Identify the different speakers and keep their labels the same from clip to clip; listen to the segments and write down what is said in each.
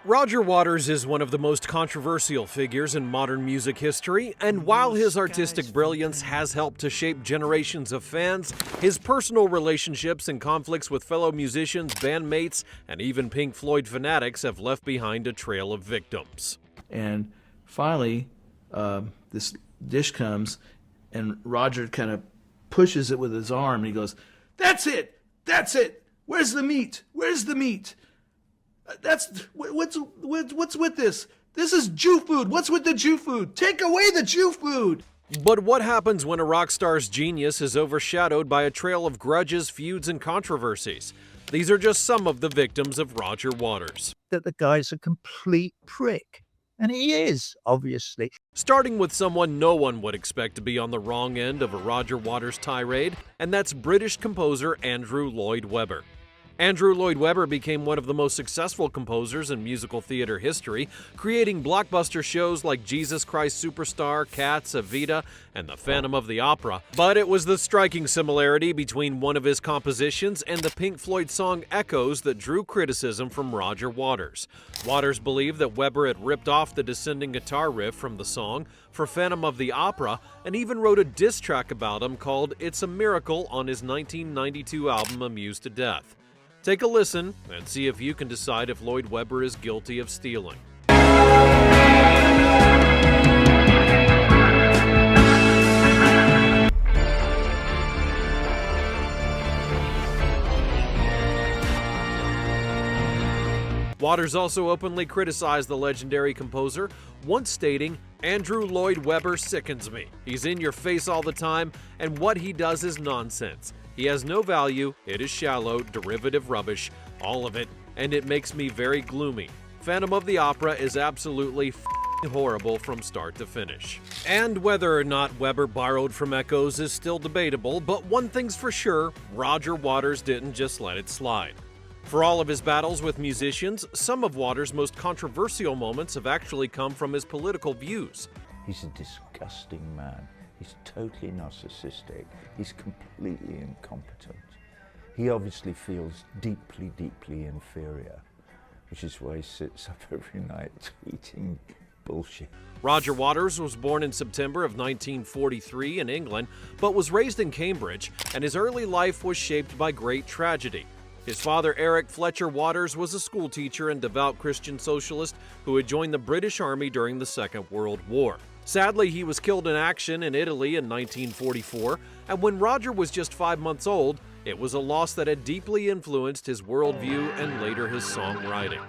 Speaker 1: Roger Waters is one of the most controversial figures in modern music history, and while his artistic brilliance has helped to shape generations of fans, his personal relationships and conflicts with fellow musicians, bandmates, and even Pink Floyd fanatics have left behind a trail of victims.
Speaker 2: And finally, this dish comes, and Roger kind of pushes it with his arm, and he goes, "That's it! That's it! Where's the meat? Where's the meat? What's with this? This is Jew food. What's with the Jew food? Take away the Jew food!"
Speaker 1: But what happens when a rock star's genius is overshadowed by a trail of grudges, feuds, and controversies? These are just some of the victims of Roger Waters.
Speaker 3: That the guy's a complete prick. And he is, obviously.
Speaker 1: Starting with someone no one would expect to be on the wrong end of a Roger Waters tirade, and that's British composer Andrew Lloyd Webber. Andrew Lloyd Webber became one of the most successful composers in musical theater history, creating blockbuster shows like Jesus Christ Superstar, Cats, Evita, and The Phantom of the Opera. But it was the striking similarity between one of his compositions and the Pink Floyd song Echoes that drew criticism from Roger Waters. Waters believed that Webber had ripped off the descending guitar riff from the song for Phantom of the Opera, and even wrote a diss track about him called It's a Miracle on his 1992 album Amused to Death. Take a listen and see if you can decide if Lloyd Webber is guilty of stealing. Waters also openly criticized the legendary composer, once stating, "Andrew Lloyd Webber sickens me. He's in your face all the time, and what he does is nonsense. He has no value, it is shallow, derivative rubbish, all of it, and it makes me very gloomy. Phantom of the Opera is absolutely horrible from start to finish." And whether or not Webber borrowed from Echoes is still debatable, but one thing's for sure, Roger Waters didn't just let it slide. For all of his battles with musicians, some of Waters' most controversial moments have actually come from his political views.
Speaker 4: He's a disgusting man. He's totally narcissistic. He's completely incompetent. He obviously feels deeply, deeply inferior, which is why he sits up every night tweeting bullshit.
Speaker 1: Roger Waters was born in September of 1943 in England, but was raised in Cambridge, and his early life was shaped by great tragedy. His father, Eric Fletcher Waters, was a schoolteacher and devout Christian socialist who had joined the British Army during the Second World War. Sadly, he was killed in action in Italy in 1944, and when Roger was just 5 months old, it was a loss that had deeply influenced his worldview and later his songwriting.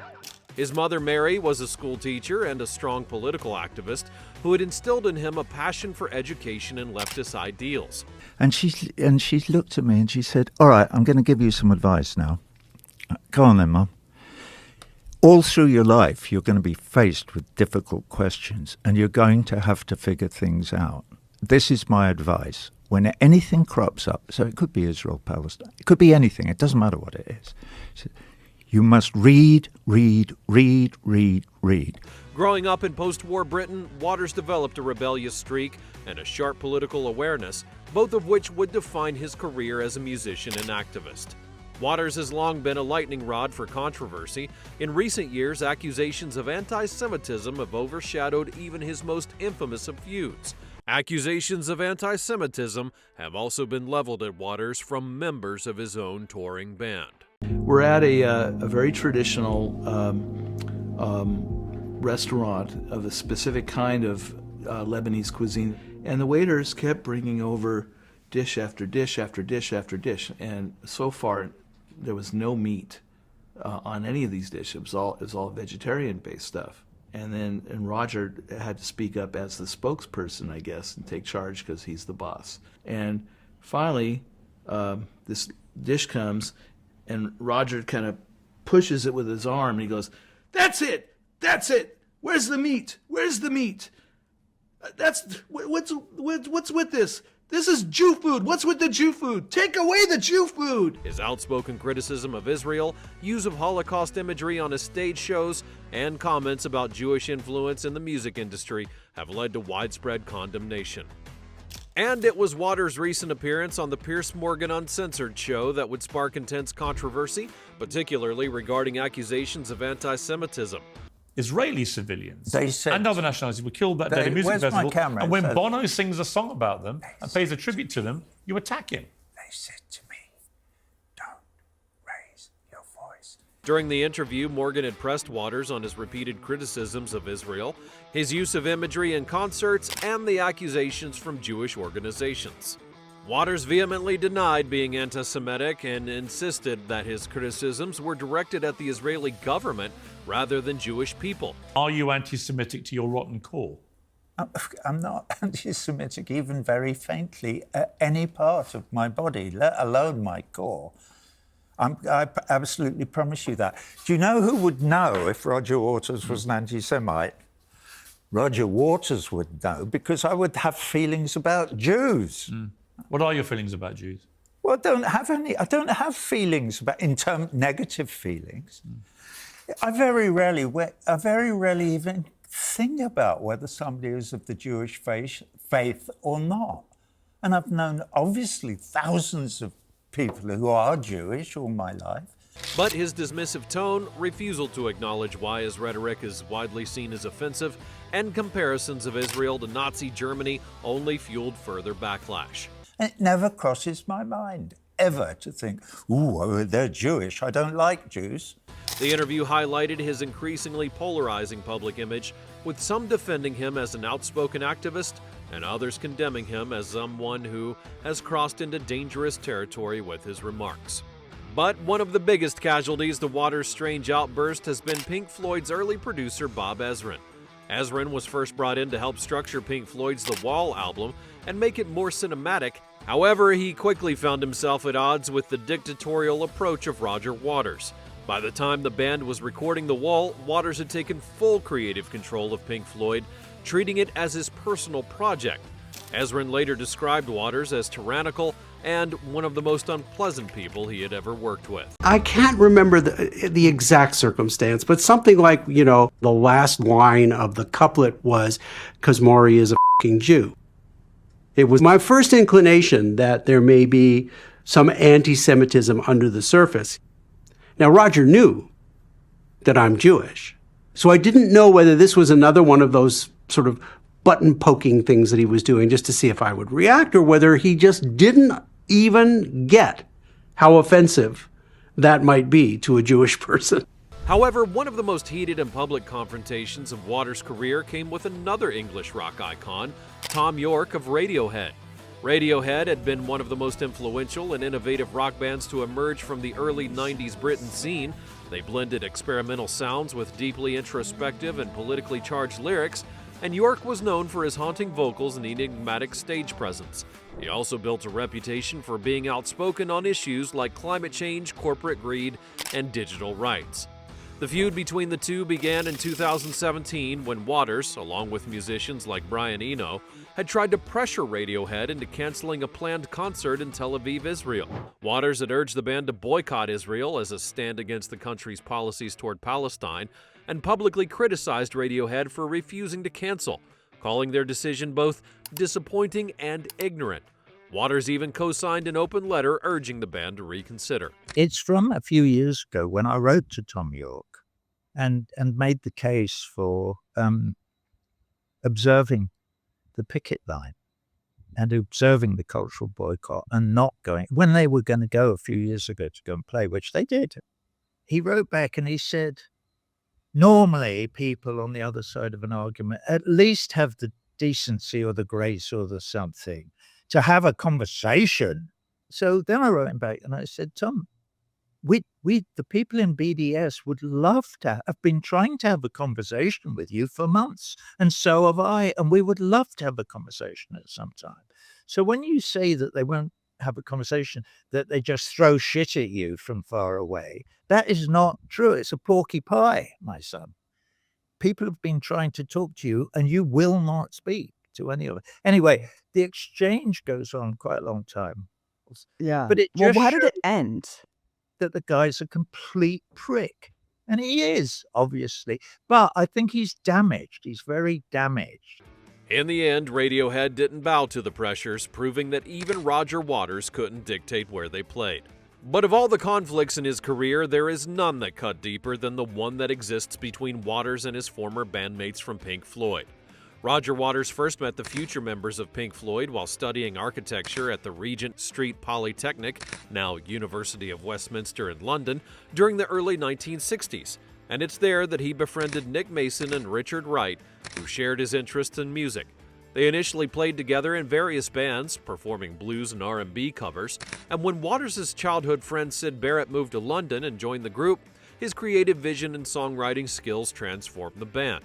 Speaker 1: His mother, Mary, was a schoolteacher and a strong political activist who had instilled in him a passion for education and leftist ideals.
Speaker 3: And she looked at me and she said, "All right, I'm going to give you some advice now. Go on then, Mum. All through your life, you're going to be faced with difficult questions and you're going to have to figure things out. This is my advice. When anything crops up, so it could be Israel, Palestine, it could be anything, it doesn't matter what it is. She said, you must read, read, read, read, read."
Speaker 1: Growing up in post-war Britain, Waters developed a rebellious streak and a sharp political awareness, both of which would define his career as a musician and activist. Waters has long been a lightning rod for controversy. In recent years, accusations of anti-Semitism have overshadowed even his most infamous of feuds. Accusations of anti-Semitism have also been leveled at Waters from members of his own touring band.
Speaker 2: We're at a very traditional restaurant of a specific kind of Lebanese cuisine, and the waiters kept bringing over dish after dish after dish after dish, and so far there was no meat on any of these dishes. It was all vegetarian-based stuff. And Roger had to speak up as the spokesperson, I guess, and take charge because he's the boss. And finally, this dish comes, and Roger kind of pushes it with his arm, and he goes, "That's it! That's it! Where's the meat? Where's the meat? What's with this? This is Jew food. What's with the Jew food? Take away the Jew food!"
Speaker 1: His outspoken criticism of Israel, use of Holocaust imagery on his stage shows, and comments about Jewish influence in the music industry have led to widespread condemnation. And it was Waters' recent appearance on the Piers Morgan Uncensored show that would spark intense controversy, particularly regarding accusations of anti-Semitism.
Speaker 5: Israeli civilians
Speaker 4: They said-
Speaker 5: and other nationalities were killed that day at a music
Speaker 4: where's my
Speaker 5: festival.
Speaker 4: camera?
Speaker 5: And when
Speaker 4: So-
Speaker 5: Bono sings a song about them and pays a tribute to them, you attack him.
Speaker 4: They said to me, don't raise your voice.
Speaker 1: During the interview, Morgan had pressed Waters on his repeated criticisms of Israel, his use of imagery in concerts, and the accusations from Jewish organizations. Waters vehemently denied being anti-Semitic and insisted that his criticisms were directed at the Israeli government rather than Jewish people.
Speaker 5: Are you anti-Semitic to your rotten core?
Speaker 4: I'm not anti-Semitic even very faintly at any part of my body, let alone my core. I absolutely promise you that. Do you know who would know if Roger Waters was an anti-Semite? Roger Waters would know, because I would have feelings about Jews.
Speaker 5: What are your feelings about Jews?
Speaker 4: Well, I don't have any. I don't have feelings about negative feelings. I very rarely even think about whether somebody is of the Jewish faith or not. And I've known, obviously, thousands of people who are Jewish all my life.
Speaker 1: But his dismissive tone, refusal to acknowledge why his rhetoric is widely seen as offensive, and comparisons of Israel to Nazi Germany only fueled further backlash.
Speaker 4: It never crosses my mind, ever, to think, ooh, they're Jewish, I don't like Jews.
Speaker 1: The interview highlighted his increasingly polarizing public image, with some defending him as an outspoken activist and others condemning him as someone who has crossed into dangerous territory with his remarks. But one of the biggest casualties to Waters' strange outburst has been Pink Floyd's early producer Bob Ezrin. Ezrin was first brought in to help structure Pink Floyd's The Wall album and make it more cinematic. However, he quickly found himself at odds with the dictatorial approach of Roger Waters. By the time the band was recording The Wall, Waters had taken full creative control of Pink Floyd, treating it as his personal project. Ezrin later described Waters as tyrannical and one of the most unpleasant people he had ever worked with.
Speaker 6: I can't remember the exact circumstance, but something like, the last line of the couplet was, "'Cause Maury is a f***ing Jew." It was my first inclination that there may be some anti-Semitism under the surface. Now, Roger knew that I'm Jewish, so I didn't know whether this was another one of those sort of button-poking things that he was doing just to see if I would react, or whether he just didn't even get how offensive that might be to a Jewish person.
Speaker 1: However, one of the most heated and public confrontations of Waters' career came with another English rock icon, Thom Yorke of Radiohead. Radiohead had been one of the most influential and innovative rock bands to emerge from the early 90s Britain scene. They blended experimental sounds with deeply introspective and politically charged lyrics, and Yorke was known for his haunting vocals and enigmatic stage presence. He also built a reputation for being outspoken on issues like climate change, corporate greed, and digital rights. The feud between the two began in 2017 when Waters, along with musicians like Brian Eno, had tried to pressure Radiohead into canceling a planned concert in Tel Aviv, Israel. Waters had urged the band to boycott Israel as a stand against the country's policies toward Palestine, and publicly criticized Radiohead for refusing to cancel, calling their decision both disappointing and ignorant. Waters even co-signed an open letter urging the band to reconsider.
Speaker 3: It's from a few years ago when I wrote to Thom Yorke and made the case for observing the picket line and observing the cultural boycott and not going, when they were going to go a few years ago to go and play, which they did. He wrote back and he said, normally people on the other side of an argument at least have the decency or the grace or the something to have a conversation. So then I wrote him back and I said, Tom, we the people in BDS would love to have been trying to have a conversation with you for months, and so have I, and we would love to have a conversation at some time. So when you say that they won't have a conversation, that they just throw shit at you from far away, that is not true. It's a porky pie, my son. People have been trying to talk to you, and you will not speak to any of it. Anyway, the exchange goes on quite a long time.
Speaker 7: Yeah.
Speaker 3: But it
Speaker 7: Well,
Speaker 3: just
Speaker 7: why did it
Speaker 3: shows
Speaker 7: end?
Speaker 3: that the guy's a complete prick. And he is, obviously. But I think he's damaged. He's very damaged.
Speaker 1: In the end, Radiohead didn't bow to the pressures, proving that even Roger Waters couldn't dictate where they played. But of all the conflicts in his career, there is none that cut deeper than the one that exists between Waters and his former bandmates from Pink Floyd. Roger Waters first met the future members of Pink Floyd while studying architecture at the Regent Street Polytechnic, now University of Westminster in London, during the early 1960s. And it's there that he befriended Nick Mason and Richard Wright, who shared his interests in music. They initially played together in various bands, performing blues and R&B covers, and when Waters' childhood friend Syd Barrett moved to London and joined the group, his creative vision and songwriting skills transformed the band.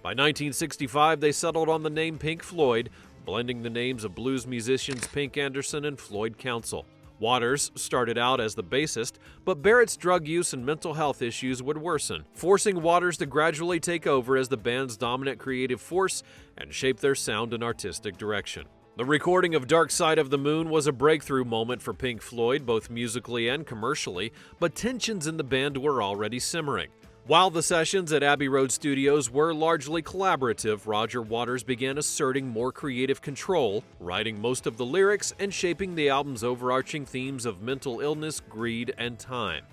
Speaker 1: By 1965, they settled on the name Pink Floyd, blending the names of blues musicians Pink Anderson and Floyd Council. Waters started out as the bassist, but Barrett's drug use and mental health issues would worsen, forcing Waters to gradually take over as the band's dominant creative force and shape their sound and artistic direction. The recording of Dark Side of the Moon was a breakthrough moment for Pink Floyd, both musically and commercially, but tensions in the band were already simmering. While the sessions at Abbey Road Studios were largely collaborative, Roger Waters began asserting more creative control, writing most of the lyrics and shaping the album's overarching themes of mental illness, greed, and time.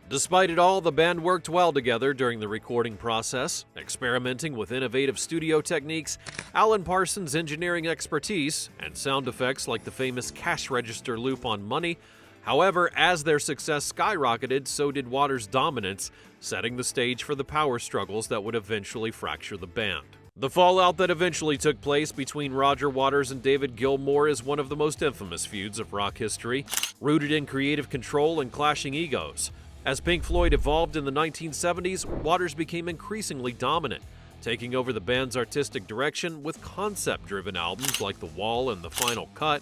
Speaker 1: Despite it all, the band worked well together during the recording process, experimenting with innovative studio techniques, Alan Parsons' engineering expertise, and sound effects like the famous cash register loop on Money. However, as their success skyrocketed, so did Waters' dominance, setting the stage for the power struggles that would eventually fracture the band. The fallout that eventually took place between Roger Waters and David Gilmour is one of the most infamous feuds of rock history, rooted in creative control and clashing egos. As Pink Floyd evolved in the 1970s, Waters became increasingly dominant, taking over the band's artistic direction with concept-driven albums like The Wall and The Final Cut.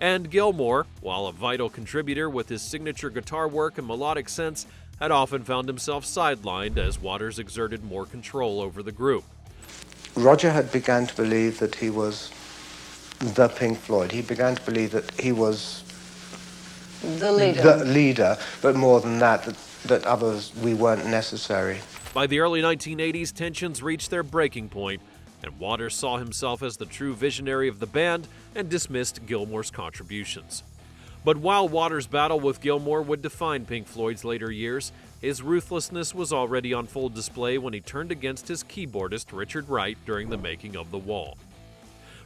Speaker 1: And Gilmour, while a vital contributor with his signature guitar work and melodic sense, had often found himself sidelined as Waters exerted more control over the group.
Speaker 7: Roger had begun to believe that he was the Pink Floyd. He began to believe that he was
Speaker 8: the
Speaker 7: leader, but more than that, that others, we weren't necessary.
Speaker 1: By the early 1980s, tensions reached their breaking point, and Waters saw himself as the true visionary of the band and dismissed Gilmour's contributions. But while Waters' battle with Gilmour would define Pink Floyd's later years, his ruthlessness was already on full display when he turned against his keyboardist Richard Wright during the making of The Wall.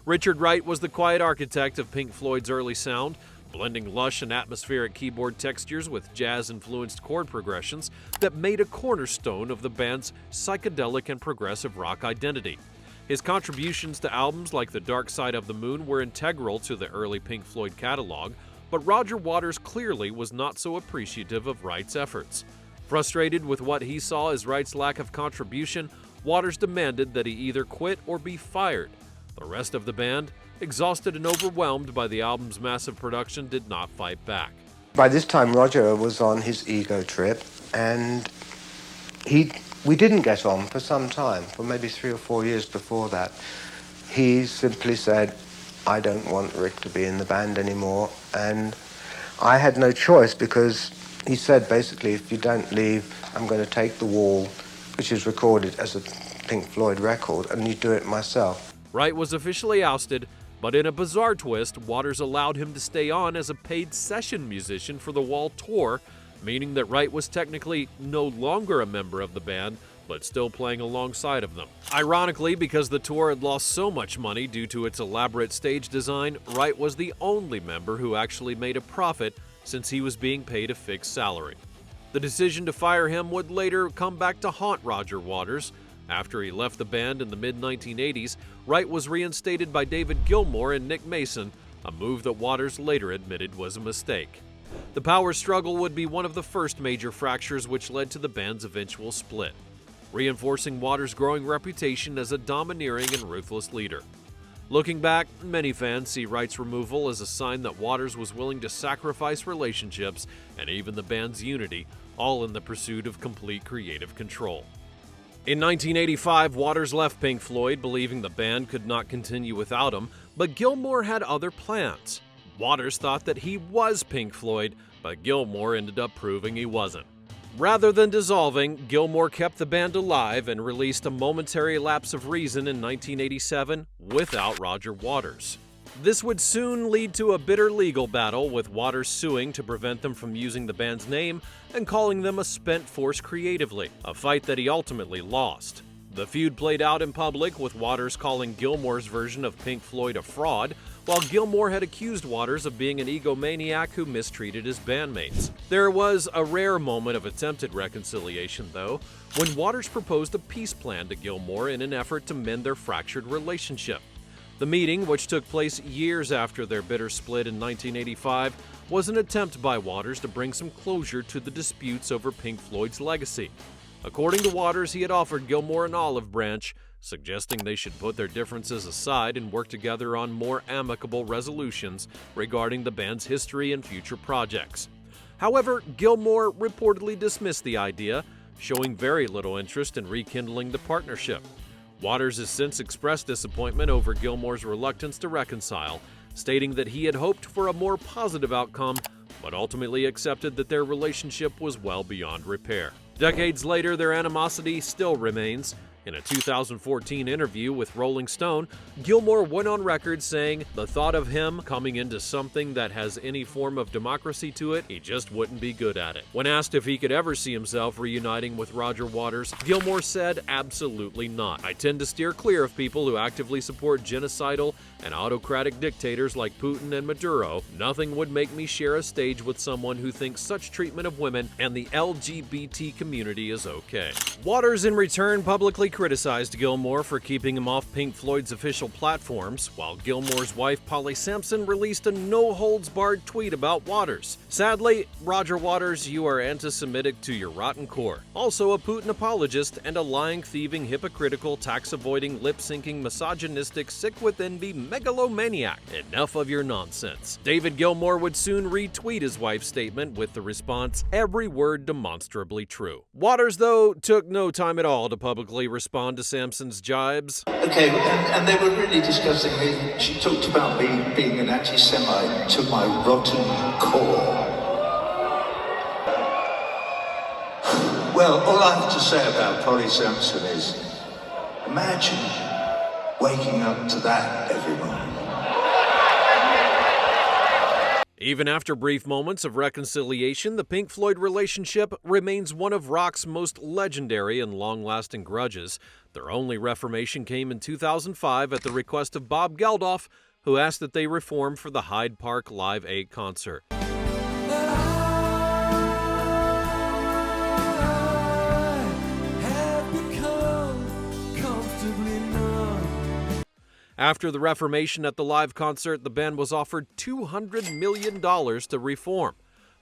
Speaker 1: Richard Wright was the quiet architect of Pink Floyd's early sound, blending lush and atmospheric keyboard textures with jazz-influenced chord progressions that made a cornerstone of the band's psychedelic and progressive rock identity. His contributions to albums like The Dark Side of the Moon were integral to the early Pink Floyd catalog, but Roger Waters clearly was not so appreciative of Wright's efforts. Frustrated with what he saw as Wright's lack of contribution, Waters demanded that he either quit or be fired. The rest of the band, exhausted and overwhelmed by the album's massive production, did not fight back.
Speaker 7: By this time, Roger was on his ego trip, and we didn't get on for some time, for maybe 3 or 4 years before that. He simply said, I don't want Rick to be in the band anymore, and I had no choice because he said basically, if you don't leave, I'm going to take The Wall, which is recorded as a Pink Floyd record, and you do it myself.
Speaker 1: Wright was officially ousted, but in a bizarre twist, Waters allowed him to stay on as a paid session musician for the Wall tour, meaning that Wright was technically no longer a member of the band, but still playing alongside of them. Ironically, because the tour had lost so much money due to its elaborate stage design, Wright was the only member who actually made a profit since he was being paid a fixed salary. The decision to fire him would later come back to haunt Roger Waters. After he left the band in the mid-1980s, Wright was reinstated by David Gilmour and Nick Mason, a move that Waters later admitted was a mistake. The power struggle would be one of the first major fractures which led to the band's eventual split, reinforcing Waters' growing reputation as a domineering and ruthless leader. Looking back, many fans see Wright's removal as a sign that Waters was willing to sacrifice relationships and even the band's unity, all in the pursuit of complete creative control. In 1985, Waters left Pink Floyd, believing the band could not continue without him, but Gilmour had other plans. Waters thought that he was Pink Floyd, but Gilmour ended up proving he wasn't. Rather than dissolving, Gilmour kept the band alive and released a momentary lapse of reason in 1987 without Roger Waters. This would soon lead to a bitter legal battle, with Waters suing to prevent them from using the band's name and calling them a spent force creatively, a fight that he ultimately lost. The feud played out in public, with Waters calling Gilmour's version of Pink Floyd a fraud, while Gilmour had accused Waters of being an egomaniac who mistreated his bandmates. There was a rare moment of attempted reconciliation, though, when Waters proposed a peace plan to Gilmour in an effort to mend their fractured relationship. The meeting, which took place years after their bitter split in 1985, was an attempt by Waters to bring some closure to the disputes over Pink Floyd's legacy. According to Waters, he had offered Gilmour an olive branch, suggesting they should put their differences aside and work together on more amicable resolutions regarding the band's history and future projects. However, Gilmour reportedly dismissed the idea, showing very little interest in rekindling the partnership. Waters has since expressed disappointment over Gilmour's reluctance to reconcile, stating that he had hoped for a more positive outcome, but ultimately accepted that their relationship was well beyond repair. Decades later, their animosity still remains. In a 2014 interview with Rolling Stone, Gilmour went on record saying the thought of him coming into something that has any form of democracy to it, he just wouldn't be good at it. When asked if he could ever see himself reuniting with Roger Waters, Gilmour said, "Absolutely not. I tend to steer clear of people who actively support genocidal and autocratic dictators like Putin and Maduro. Nothing would make me share a stage with someone who thinks such treatment of women and the LGBT community is okay." Waters, in return, publicly criticized Gilmour for keeping him off Pink Floyd's official platforms, while Gilmour's wife, Polly Sampson, released a no-holds-barred tweet about Waters. "Sadly, Roger Waters, you are anti-Semitic to your rotten core. Also a Putin apologist and a lying, thieving, hypocritical, tax-avoiding, lip-syncing, misogynistic, sick-with-envy megalomaniac. Enough of your nonsense." David Gilmour would soon retweet his wife's statement with the response, "Every word demonstrably true." Waters, though, took no time at all to publicly respond to Sampson's jibes.
Speaker 8: Okay, and they were really discussing me. She talked about me being an anti-Semite to my rotten core. Well, all I have to say about Polly Sampson is, imagine waking up to that every morning.
Speaker 1: Even after brief moments of reconciliation, the Pink Floyd relationship remains one of rock's most legendary and long-lasting grudges. Their only reformation came in 2005 at the request of Bob Geldof, who asked that they reform for the Hyde Park Live 8 concert. After the reformation at the live concert, the band was offered $200 million to reform,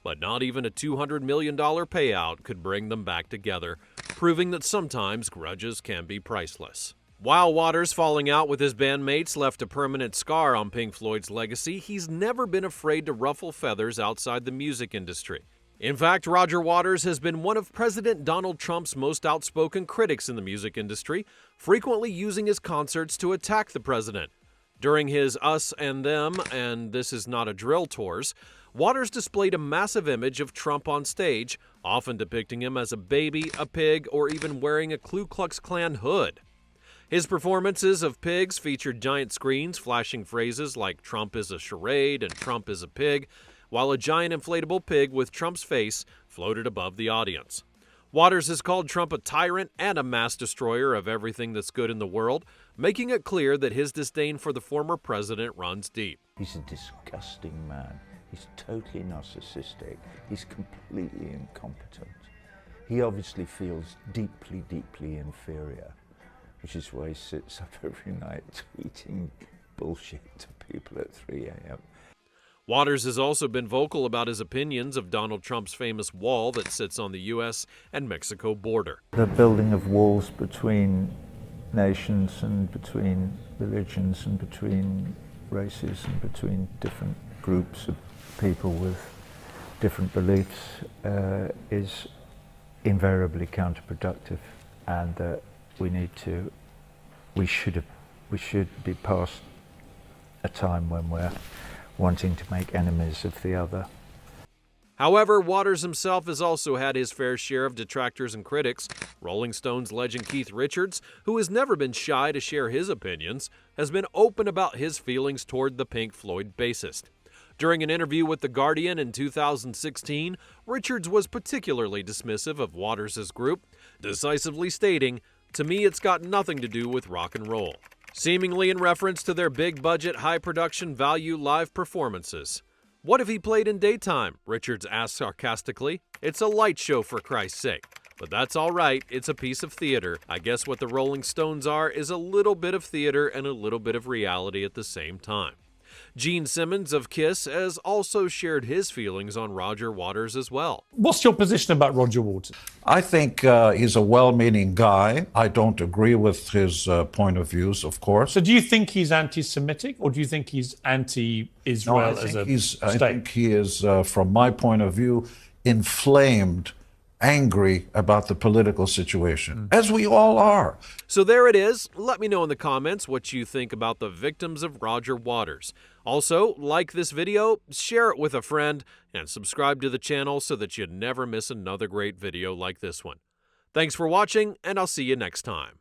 Speaker 1: but not even a $200 million payout could bring them back together, proving that sometimes grudges can be priceless. While Waters' falling out with his bandmates left a permanent scar on Pink Floyd's legacy, he's never been afraid to ruffle feathers outside the music industry. In fact, Roger Waters has been one of President Donald Trump's most outspoken critics in the music industry, frequently using his concerts to attack the president. During his Us and Them and This Is Not a Drill tours, Waters displayed a massive image of Trump on stage, often depicting him as a baby, a pig, or even wearing a Ku Klux Klan hood. His performances of pigs featured giant screens flashing phrases like "Trump is a charade" and "Trump is a pig," while a giant inflatable pig with Trump's face floated above the audience. Waters has called Trump a tyrant and a mass destroyer of everything that's good in the world, making it clear that his disdain for the former president runs deep.
Speaker 4: He's a disgusting man. He's totally narcissistic. He's completely incompetent. He obviously feels deeply, deeply inferior, which is why he sits up every night tweeting bullshit to people at 3 a.m.
Speaker 1: Waters has also been vocal about his opinions of Donald Trump's famous wall that sits on the U.S. and Mexico border.
Speaker 3: The building of walls between nations and between religions and between races and between different groups of people with different beliefs is invariably counterproductive, and that we should be past a time when we're wanting to make enemies of the other.
Speaker 1: However, Waters himself has also had his fair share of detractors and critics. Rolling Stones legend Keith Richards, who has never been shy to share his opinions, has been open about his feelings toward the Pink Floyd bassist. During an interview with The Guardian in 2016, Richards was particularly dismissive of Waters' group, decisively stating, "To me, it's got nothing to do with rock and roll," seemingly in reference to their big-budget, high-production value live performances. "What if he played in daytime?" Richards asked sarcastically. "It's a light show, for Christ's sake. But that's all right, it's a piece of theater. I guess what the Rolling Stones are is a little bit of theater and a little bit of reality at the same time." Gene Simmons of Kiss has also shared his feelings on Roger Waters as well.
Speaker 5: What's your position about Roger Waters?
Speaker 9: I think he's a well-meaning guy. I don't agree with his point of views, of course.
Speaker 5: So do you think he's anti-Semitic, or do you think he's anti-Israel
Speaker 9: I
Speaker 5: as a
Speaker 9: think I
Speaker 5: state?
Speaker 9: think he is, from my point of view, inflamed, angry about the political situation, as we all are.
Speaker 1: So there it is. Let me know in the comments what you think about the victims of Roger Waters. Also, like this video, share it with a friend, and subscribe to the channel so that you never miss another great video like this one. Thanks for watching, and I'll see you next time.